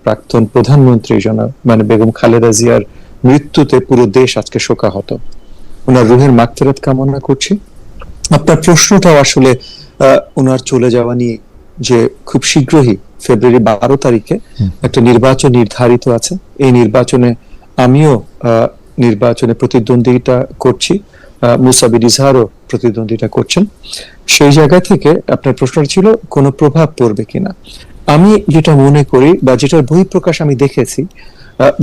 প্রাক্তন প্রধানমন্ত্রী মানে বেগম খালেদা জিয়ার মৃত্যুতে পুরো দেশ আজকে শোকাহত। ওনার রুহের মাগফিরাত কামনা করছি। আপনার প্রশ্নটাও আসলে ওনার চলে যাওয়া নিয়ে, যে খুব শীঘ্রই ফেব্রুয়ারি 12 তারিখে একটা নির্বাচন নির্ধারিত আছে। এই নির্বাচনে আমিও নির্বাচনে প্রতিদ্বন্দ্বিতা করছি, মুসাবির ইজহারও প্রতিদ্বন্দ্বিতা করছেন। সেই জায়গা থেকে আপনার প্রশ্নটা ছিল কোনো প্রভাব পড়বে কিনা। আমি যেটা মনে করি বা যেটার বহিঃপ্রকাশ আমি দেখেছি,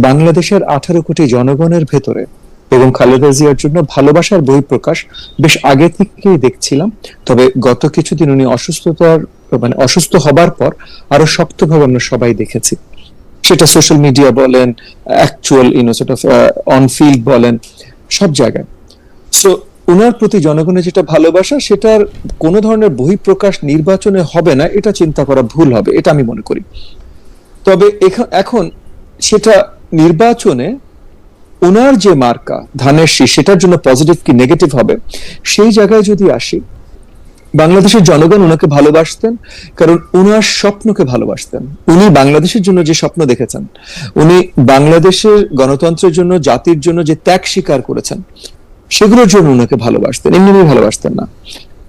বাংলাদেশের 18 কোটি জনগণের ভেতরে এবং খালেদা জিয়ার জন্য ভালোবাসার বহিঃপ্রকাশ বেশ আগে থেকেই দেখছিলাম। তবে গত কিছুদিন উনি অসুস্থ হবার পর আরো শক্তভাবে আমরা সবাই দেখেছি। সেটা সোশ্যাল মিডিয়া বলেন, অ্যাকচুয়াল অন ফিল্ড বলেন, সব জায়গায়। সো ওনার প্রতি জনগণের যেটা ভালোবাসা, সেটার কোন ধরনের বহিঃপ্রকাশ নির্বাচনে হবে না, এটা চিন্তা করা ভুল হবে, এটা আমি মনে করি। তবে এখন সেটা নির্বাচনে ওনার যে মার্কা ধানের শীষ, সেটার জন্য পজিটিভ কি নেগেটিভ হবে, সেই জায়গায় যদি আসি, বাংলাদেশের জনগণ ওনাকে ভালোবাসতেন কারণ ওনার স্বপ্নকে ভালোবাসতেন। উনি বাংলাদেশের জন্য যে স্বপ্ন দেখেছেন, উনি বাংলাদেশের গণতন্ত্রের জন্য, জাতির জন্য যে ত্যাগ স্বীকার করেছেন, সেগুলোর জন্য ওনাকে ভালোবাসতেন, এমনি ভালোবাসতেন না।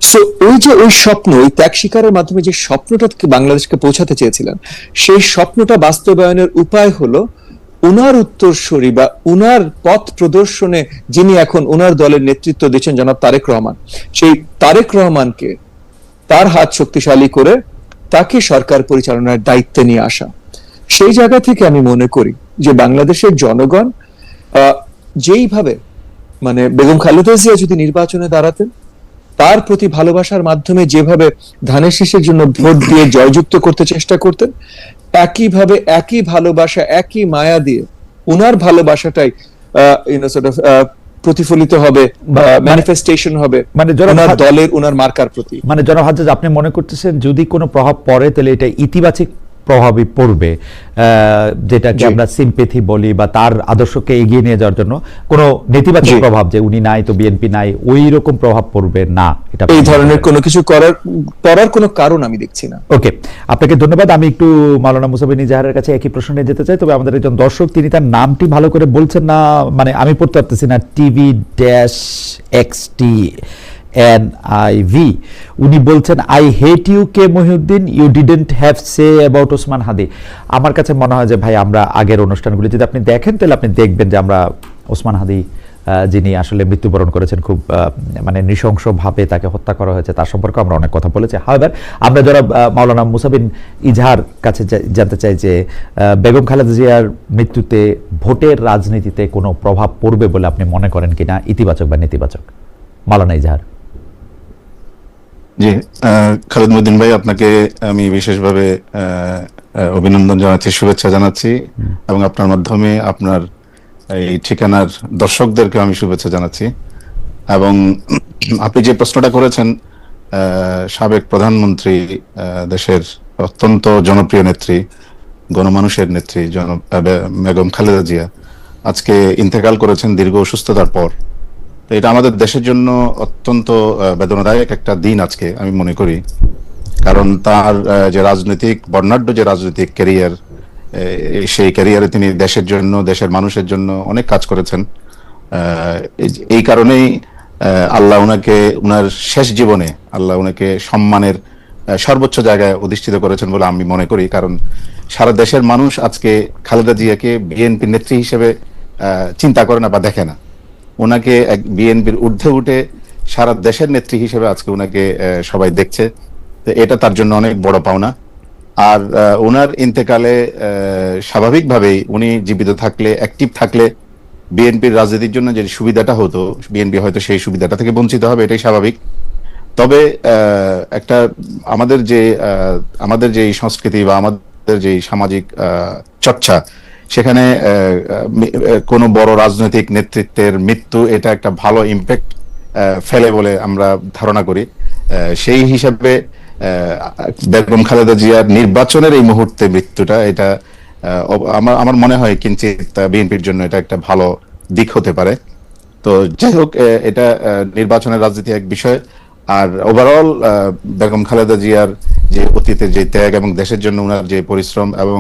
সো ওই স্বপ্ন, ওই ত্যাগ স্বীকারের মাধ্যমে যে স্বপ্নটা বাংলাদেশকে পৌঁছাতে চেয়েছিলেন, সেই স্বপ্নটা বাস্তবায়নের উপায় হলো উনার উত্তরসূরি বা উনার পথ প্রদর্শনে যিনি এখন উনার দলের নেতৃত্ব দিচ্ছেন, জনাব তারেক রহমান, সেই তারেক রহমানকে তার হাত শক্তিশালী করে তাকে সরকার পরিচালনার দায়িত্বে নিয়ে আসা। সেই জায়গা থেকে আমি মনে করি যে বাংলাদেশের জনগণ যেইভাবে, মানে বেগম খালেদা জিয়া যদি নির্বাচনে দাঁড়াতেন, তার প্রতি ভালোবাসার মাধ্যমে যেভাবে ধানের শীষের জন্য ভোট দিয়ে জয়যুক্ত করতে চেষ্টা করতেন, একইভাবে একই ভালোবাসা, একই মায়া দিয়ে উনার ভালোবাসাটাই প্রতিফলিত হবে বা ম্যানিফেস্টেশন হবে মানে ওনার দলের, ওনার মার্কার প্রতি। মানে জনাব হাজ্জাজ, আপনি মনে করতেছেন যদি কোনো প্রভাব পড়ে তাহলে এটা ইতিবাচক প্রভাবই পড়বে, যেটাকে আমরা সিম্পেথি বলি, বা তার আদর্শকে এগিয়ে নিয়ে যাওয়ার জন্য কোনো নেতিবাচক প্রভাব, যে উনি নাই তো বিএনপি নাই, ওই রকম প্রভাব পড়বে না। এটা এই ধরনের কোনো কিছু করার কোনো কারণ আমি দেখছি না। ওকে, আপনাকে ধন্যবাদ। আমি একটু মাওলানা মুসাবির ইজহারের কাছে একই প্রশ্ন নিয়ে যেতে চাই, তবে আমাদের একজন দর্শক, তিনি তার নামটি ভালো করে বলছেন না, মানে আমি পড়তে পারতেছি না, TV-XT NIV, উনি বলছেন, আই হেট ইউ কে Mohiuddin, you didn't have say about Osman Hadi. আমার কাছে মনে হয় যে ভাই, আমরা আগের অনুষ্ঠানগুলি যদি আপনি দেখেন, তাহলে আপনি দেখবেন যে আমরা ওসমান হাদি, যিনি আসলে মৃত্যুবরণ করেছেন, খুব মানে নৃশংসভাবে তাকে হত্যা করা হয়েছে, তার সম্পর্কে আমরা অনেক কথা বলেছি। হাওয়েভার, আমরা যারা মাওলানা মুসাবির ইজহার কাছে জানতে চাই যে বেগম খালেদা জিয়ার মৃত্যুতে ভোটের রাজনীতিতে কোনো প্রভাব পড়বে বলে আপনি মনে করেন কিনা, ইতিবাচক বা নেতিবাচক? মাওলানা ইজহার। জি, খালেদ মহিউদ্দিন ভাই, আপনাকে আমি বিশেষভাবে অভিনন্দন জানাচ্ছি, শুভেচ্ছা জানাচ্ছি, এবং আপনার মাধ্যমে আপনার এই ঠিকানার দর্শকদেরকে আমি শুভেচ্ছা জানাচ্ছি। এবং আপনি যে প্রশ্নটা করেছেন, সাবেক প্রধানমন্ত্রী, দেশের অত্যন্ত জনপ্রিয় নেত্রী, গণমানুষের নেত্রী বেগম খালেদা জিয়া আজকে ইন্তেকাল করেছেন দীর্ঘ অসুস্থতার পর। এটা আমাদের দেশের জন্য অত্যন্ত বেদনাদায়ক একটা দিন আজকে আমি মনে করি, কারণ তার যে বর্ণাঢ্য যে রাজনৈতিক ক্যারিয়ার, সেই ক্যারিয়ারে তিনি দেশের জন্য, দেশের মানুষের জন্য অনেক কাজ করেছেন। এই কারণেই আল্লাহ ওনাকে, ওনার শেষ জীবনে আল্লাহ ওনাকে সম্মানের সর্বোচ্চ জায়গায় অধিষ্ঠিত করেছেন বলে আমি মনে করি। কারণ সারা দেশের মানুষ আজকে খালেদা জিয়াকে বিএনপি নেত্রী হিসেবে চিন্তা করে না বা দেখে না, ওনাকে বিএনপির ঊর্ধ্বে উঠে সারা দেশের নেত্রী হিসেবে আজকে ওনাকে সবাই দেখছে। এটা তার জন্য অনেক বড় পাওনা। আর ওনার ইন্তেকালে স্বাভাবিকভাবেই উনি জীবিত থাকলে, অ্যাক্টিভ থাকলে বিএনপির রাজনীতির জন্য যে সুবিধাটা হতো, বিএনপি হয়তো সেই সুবিধাটা থেকে বঞ্চিত হবে, এটাই স্বাভাবিক। তবে একটা আমাদের যে সংস্কৃতি বা আমাদের যে সামাজিক চর্চা, সেখানে কোনো বড় রাজনৈতিক নেতৃত্বের মৃত্যু এটা একটা ভালো ইম্প্যাক্ট ফেলে বলে আমরা ধারণা করি। সেই হিসাবে বেগম খালেদা জিয়ার নির্বাচনের এই মুহূর্তে মৃত্যুটা, এটা আমার মনে হয় কিঞ্চিত বিএনপির জন্য এটা একটা ভালো দিক হতে পারে। তো যাই হোক, এটা নির্বাচনের রাজনীতি এক বিষয়। আর ওভারঅল বেগম খালেদা জিয়ার যে অতীতের যে ত্যাগ এবং দেশের জন্য ওনার যে পরিশ্রম এবং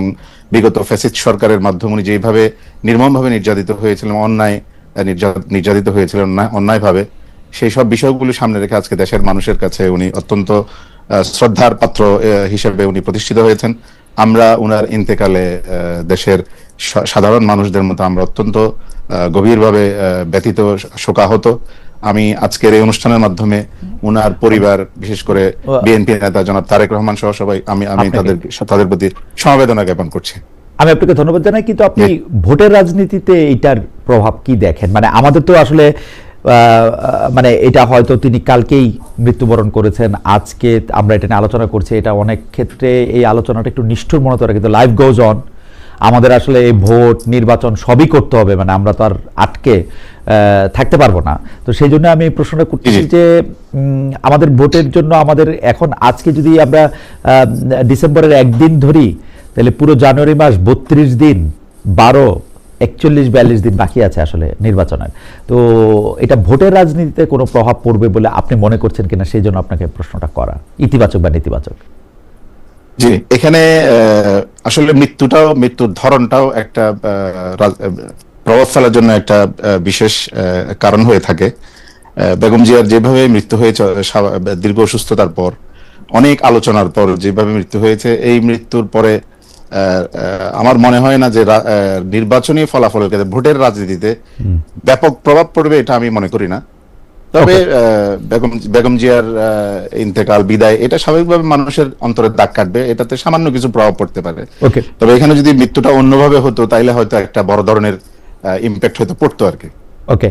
বিগত ফ্যাসিস্ট সরকারের মাধ্যমে উনি যেভাবে নির্মমভাবে নির্যাতিত হয়েছিলেন, নির্যাতিত হয়েছিলেন অন্যায়ভাবে, সেই সব বিষয়গুলো সামনে রেখে আজকে দেশের মানুষের কাছে উনি অত্যন্ত শ্রদ্ধার পাত্র হিসেবে উনি প্রতিষ্ঠিত হয়েছেন। আমরা উনার ইন্তেকালে দেশের সাধারণ মানুষদের মতো আমরা অত্যন্ত গভীরভাবে ব্যথিত, শোকাহত। আমি আজকের এই অনুষ্ঠানের মাধ্যমে উনার পরিবার, বিশেষ করে বিএনপি নেতা জনাব তারেক রহমান সহ সবাই, আমি তাদের প্রতি সমবেদনা জ্ঞাপন করছি। আমি আপনাকে ধন্যবাদ জানাই, কিন্তু আপনি ভোটের রাজনীতিতে এটার প্রভাব কি দেখেন? মানে আমাদের তো আসলে মানে এটা হয়তো তিনি কালকেই মৃত্যুবরণ করেছেন, আজকে আমরা এটা নিয়ে আলোচনা করছি, এটা অনেক ক্ষেত্রে এই আলোচনাটা একটু নিষ্ঠুর মনে করে, কিন্তু লাইফ গোজ অন। আমাদের আসলে এই ভোট নির্বাচন সবই করতে হবে, মানে আমরা তো আর আটকে থাকতে পারবো না। তো সেই জন্য আমি প্রশ্নটা করতেছি যে আমাদের ভোটের জন্য আমাদের এখন আজকে যদি আমরা ডিসেম্বরের একদিন ধরি, তাহলে পুরো জানুয়ারি মাস 32 দিন, 41-42 দিন বাকি আছে আসলে নির্বাচনের। তো এটা ভোটের রাজনীতিতে কোনো প্রভাব পড়বে বলে আপনি মনে করছেন কিনা, সেই জন্য আপনাকে প্রশ্নটা করা, ইতিবাচক বা নেতিবাচক। জি, এখানে আসলে মৃত্যুর ধরনটাও একটা প্রভাব ফেলার জন্য একটা বিশেষ কারণ হয়ে থাকে। বেগম জিয়ার যেভাবে মৃত্যু হয়েছে, দীর্ঘ অসুস্থতার পর, অনেক আলোচনার পর যেভাবে মৃত্যু হয়েছে, এই মৃত্যুর পরে আমার মনে হয় না যে নির্বাচনী ফলাফলের ক্ষেত্রে ভোটের রাজনীতিতে ব্যাপক প্রভাব পড়বে, এটা আমি মনে করি না। তবে বেগম জিয়ার ইন্তেকাল, বিদায়, এটা স্বাভাবিকভাবে মানুষের অন্তরে দাগ কাটবে, এটাতে সামান্য কিছু প্রভাব পড়তে পারে। তবে এখানে যদি মৃত্যুটা অন্যভাবে হতো, তাইলে হয়তো একটা বড় ধরনের ইম্প্যাক্ট হয়তো পড়তো আর কি। ওকে,